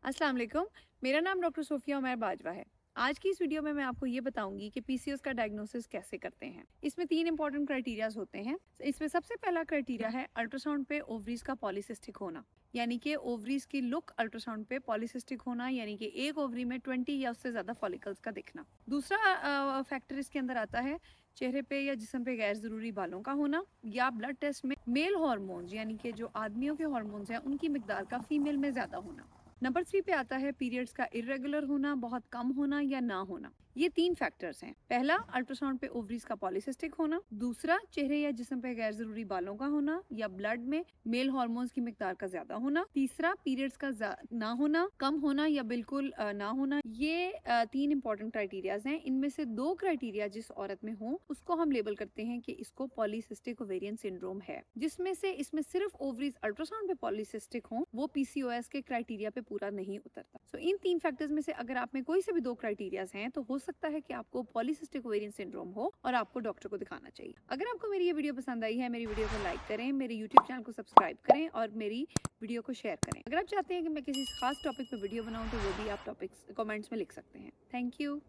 अस्सलाम वालेकुम। मेरा नाम डॉक्टर सोफिया उमैर बाजवा है। आज की इस वीडियो में मैं आपको ये बताऊंगी कि पीसीओएस का डायग्नोसिस कैसे करते हैं। इसमें 3 इंपॉर्टेंट क्राइटेरियाज होते हैं। इसमें सबसे पहला क्राइटेरिया है अल्ट्रासाउंड पे ओवरीज का पॉलीसिस्टिक होना, यानी कि ओवरीज की लुक अल्ट्रासाउंड पे पॉलीसिस्टिक होना, यानी कि एक ओवरी में 20 या उससे ज्यादा फॉलिकल्स का दिखना। दूसरा फैक्टर इसके अंदर आता है चेहरे पे या जिस्म पे गैर जरूरी बालों का होना, या ब्लड टेस्ट में मेल हार्मोन्स यानी कि जो आदमियों के हार्मोन्स हैं उनकी मिकदार का फीमेल में ज्यादा होना। नंबर 3 पे आता है पीरियड्स का इरेगुलर होना, बहुत कम होना या ना होना। ये 3 फैक्टर्स हैं। पहला, अल्ट्रासाउंड पे ओवरीज का पॉलीसिस्टिक होना। दूसरा, चेहरे या जिस्म पे गैर जरूरी बालों का होना या ब्लड में मेल हार्मोन्स की मिकदार का ज्यादा होना। तीसरा, पीरियड्स का ना होना, कम होना या बिल्कुल ना होना। ये 3 इंपॉर्टेंट क्राइटेरियाज हैं। इनमें से 2 क्राइटेरिया जिस औरत में हो उसको हम लेबल करते हैं कि इसको पॉलीसिस्टिक ओवेरियन सिंड्रोम है। जिसमें से इसमें सिर्फ ओवरीज अल्ट्रासाउंड पे पॉलीसिस्टिक हो, वो पीसीओएस के क्राइटेरिया पे पूरा नहीं उतरता। सो इन 3 फैक्टर्स में से अगर आप में कोई से भी 2 क्राइटेरियाज हैं तो हो सकता है कि आपको पॉलीसिस्टिक ओवेरियन सिंड्रोम हो और आपको डॉक्टर को दिखाना चाहिए। अगर आपको मेरी ये वीडियो पसंद आई है, मेरी वीडियो को लाइक करें, मेरे यूट्यूब चैनल को सब्सक्राइब करें और मेरी वीडियो को शेयर करें। अगर आप चाहते हैं कि मैं किसी खास टॉपिक पर वीडियो बनाऊं तो वो भी आप टॉपिक्स कमेंट्स में लिख सकते हैं। Thank you.